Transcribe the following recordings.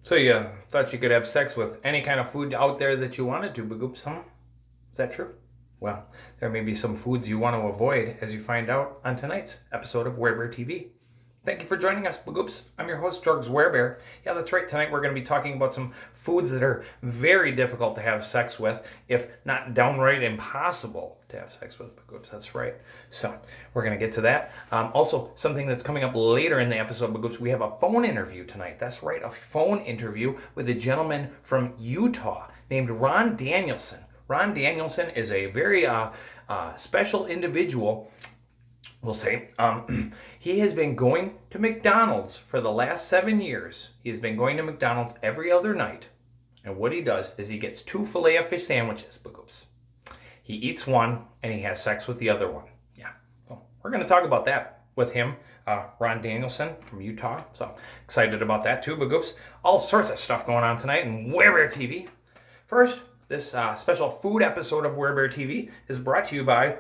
So you thought you could have sex with any kind of food out there that you wanted to, Bagoops, huh? Is that true? Well, there may be some foods you want to avoid as you find out on tonight's episode of Werebear TV. Thank you for joining us, Bagoops. I'm your host, Jorgs Werebear. Yeah, that's right. Tonight we're going to be talking about some foods that are very difficult to have sex with, if not downright impossible to have sex with, Bagoops. That's right. So we're going to get to that. Also, something that's coming up later in the episode, Bagoops, we have a phone interview tonight. That's right, a phone interview with a gentleman from Utah named Ron Danielson. Ron Danielson is a very special individual, we'll say. He has been going to McDonald's for the last 7 years. He's been going to McDonald's every other night. And what he does is he gets 2 Filet-O-Fish sandwiches, Bagoops. He eats one and he has sex with the other one. Yeah. Well, we're going to talk about that with him, Ron Danielson from Utah. So excited about that too, Bagoops. All sorts of stuff going on tonight in Werebear TV. First, this special food episode of Werebear TV is brought to you by,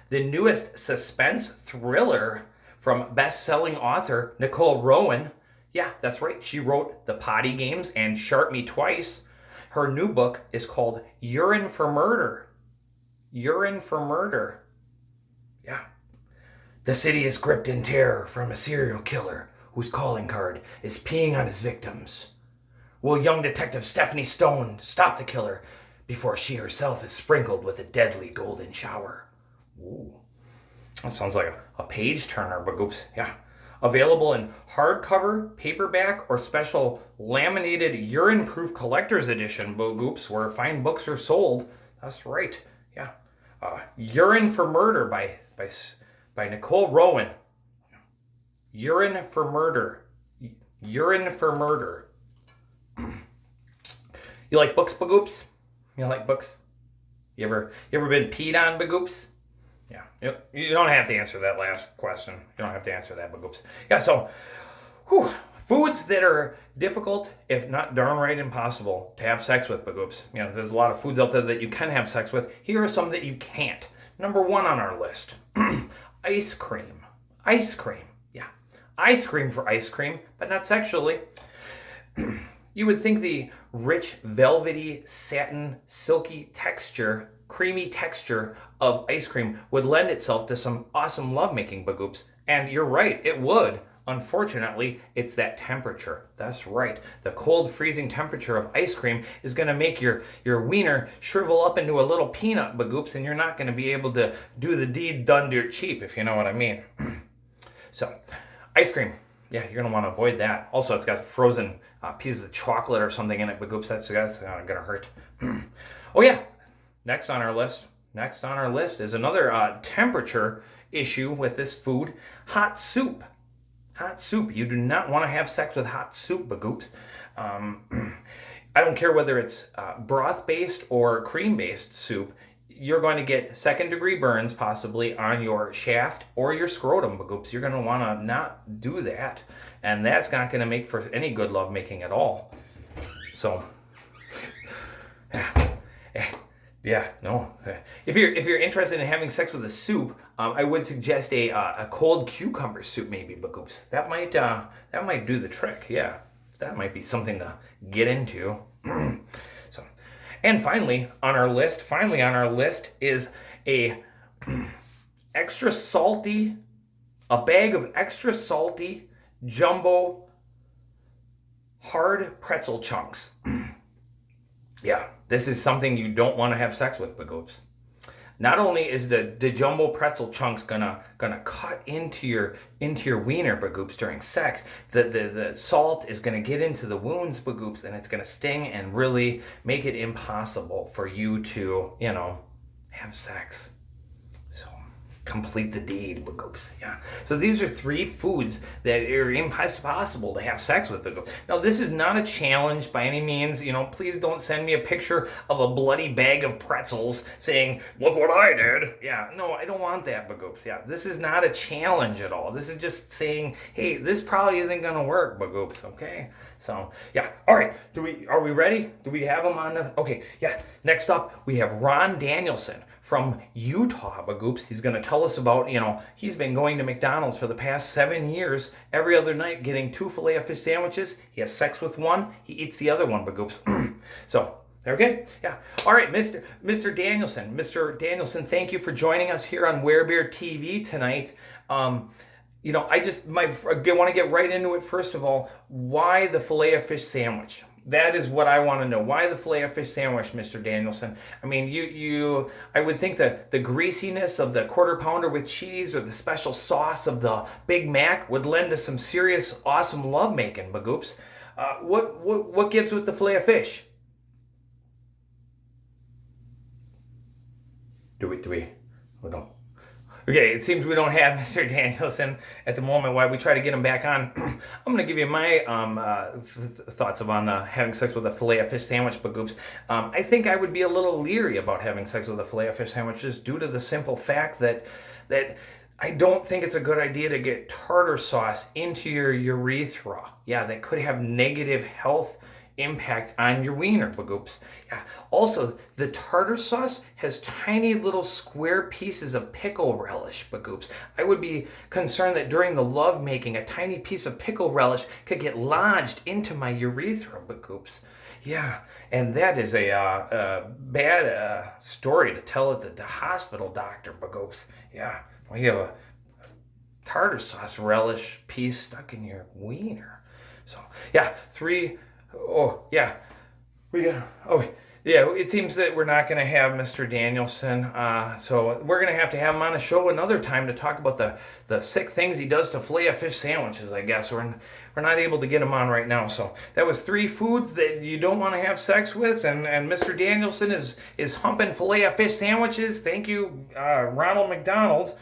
the newest suspense thriller from best-selling author Nicole Rowan. Yeah, that's right. She wrote The Potty Games and Sharp Me Twice. Her new book is called Urine for Murder. Urine for Murder. Yeah. The city is gripped in terror from a serial killer whose calling card is peeing on his victims. Will young Detective Stephanie Stone stop the killer before she herself is sprinkled with a deadly golden shower? Ooh, that sounds like a page turner, Bagoops. Yeah. Available in hardcover, paperback, or special laminated urine-proof collector's edition, Bagoops, where fine books are sold. That's right. Yeah. Urine for Murder by Nicole Rowan. Urine for Murder. Urine for Murder. You like books, Bagoops? You like books? You ever been peed on, Bagoops? Yeah. You don't have to answer that last question. You don't have to answer that, Bagoops. Yeah, so, foods that are difficult, if not downright impossible, to have sex with, Bagoops. You know, there's a lot of foods out there that you can have sex with. Here are some that you can't. Number 1 on our list. Ice cream. Ice cream. Yeah. Ice cream for ice cream, but not sexually. You would think the rich, velvety, satin, silky texture, creamy texture of ice cream would lend itself to some awesome lovemaking, Bagoops. And you're right, it would. Unfortunately, it's that temperature. That's right. The cold, freezing temperature of ice cream is going to make your wiener shrivel up into a little peanut, Bagoops, and you're not going to be able to do the deed done dirt cheap, if you know what I mean. So, ice cream. Yeah, you're going to want to avoid that. Also, it's got frozen pieces of chocolate or something in it, Bagoops. That's going to hurt. Oh, yeah. Next on our list is another temperature issue with this food, hot soup. Hot soup. You do not want to have sex with hot soup, Bagoops. I don't care whether it's broth-based or cream-based soup. You're going to get second-degree burns possibly on your shaft or your scrotum, Bagoops. You're going to want to not do that. And that's not going to make for any good lovemaking at all. So, yeah, no. If you're interested in having sex with a soup, I would suggest a cold cucumber soup, maybe, Bagoops. That might do the trick. Yeah, that might be something to get into. So, and finally on our list is a bag of extra salty jumbo hard pretzel chunks. Yeah, this is something you don't want to have sex with, Bagoops. Not only is the jumbo pretzel chunks gonna cut into your wiener, Bagoops, during sex, the salt is gonna get into the wounds, Bagoops, and it's gonna sting and really make it impossible for you to, have sex. So complete the deed, Bagoops. Yeah. So these are 3 foods that are impossible to have sex with, Bagoops. Now, this is not a challenge by any means. Please don't send me a picture of a bloody bag of pretzels saying, "Look what I did." Yeah. No, I don't want that, Bagoops. Yeah. This is not a challenge at all. This is just saying, hey, this probably isn't gonna work, Bagoops. Okay. So yeah. All right. Are we ready? Do we have them on? Okay. Yeah. Next up, we have Ron Danielson from Utah, Bagoops. He's going to tell us about, he's been going to McDonald's for the past 7 years, every other night, getting 2 filet-o-fish sandwiches. He has sex with one. He eats the other one, Bagoops. So, okay? Yeah. All right, Mr. Danielson. Mr. Danielson, thank you for joining us here on Werebear TV tonight. I want to get right into it. First of all, why the filet-o-fish sandwich? That is what I want to know. Why the filet-o-fish sandwich, Mr. Danielson? I mean, I would think that the greasiness of the quarter pounder with cheese or the special sauce of the Big Mac would lend to some serious, awesome lovemaking, Bagoops. What gives with the filet-o-fish? Do we? We don't. Okay, it seems we don't have Mr. Danielson at the moment. While we try to get him back on, I'm going to give you my thoughts on having sex with a filet-o-fish sandwich, Bagoops. I think I would be a little leery about having sex with a filet-o-fish sandwich just due to the simple fact that I don't think it's a good idea to get tartar sauce into your urethra. Yeah, that could have negative health impact on your wiener, Bagoops. Yeah. Also, the tartar sauce has tiny little square pieces of pickle relish, Bagoops. I would be concerned that during the love making, a tiny piece of pickle relish could get lodged into my urethra, Bagoops. Yeah, and that is a bad story to tell at the hospital doctor, Bagoops. Yeah, we have a tartar sauce relish piece stuck in your wiener. So, yeah, it seems that we're not going to have Mr. Danielson, so we're going to have him on a show another time to talk about the sick things he does to filet-o-fish sandwiches, I guess. We're not able to get him on right now, so that was 3 foods that you don't want to have sex with, and Mr. Danielson is humping filet-o-fish sandwiches. Thank you, Ronald McDonald.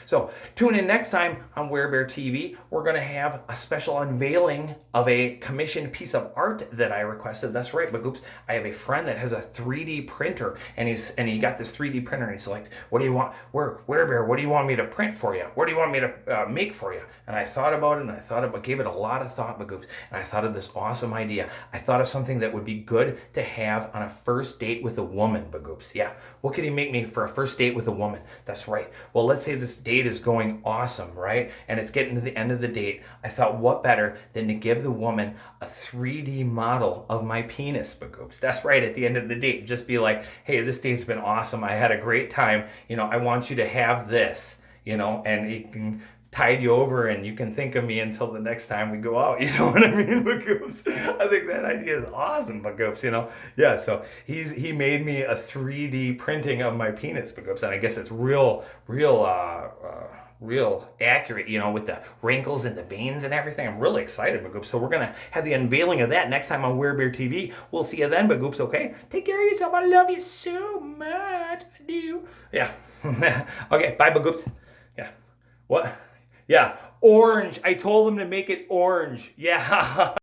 So tune in next time on Werebear TV. We're going to have a special unveiling of a commissioned piece of art that I requested. That's right, Bagoops. I have a friend that has a 3D printer, and he got this 3D printer, and he's like, "What do you want? Werebear, what do you want me to print for you? What do you want me to make for you?" And I thought about it, and gave it a lot of thought, Bagoops, and I thought of this awesome idea. I thought of something that would be good to have on a first date with a woman, Bagoops. Yeah, what could he make me for a first date with a woman? That's right. Well, let's say this date is going awesome, right? And it's getting to the end of the date. I thought, what better than to give the woman a 3D model of my penis, Bagoops. That's right, at the end of the date. Just be like, hey, this date's been awesome. I had a great time. I want you to have this, and it can tide you over, and you can think of me until the next time we go out. You know what I mean, Bagoops? I think that idea is awesome, Bagoops, Yeah, so he made me a 3D printing of my penis, Bagoops, and I guess it's real accurate, with the wrinkles and the veins and everything. I'm really excited, Bagoops. So we're going to have the unveiling of that next time on Werebear TV. We'll see you then, Bagoops, okay? Take care of yourself. I love you so much. I do. Yeah. Okay, bye, Bagoops. Yeah. What? Yeah, orange. I told them to make it orange. Yeah.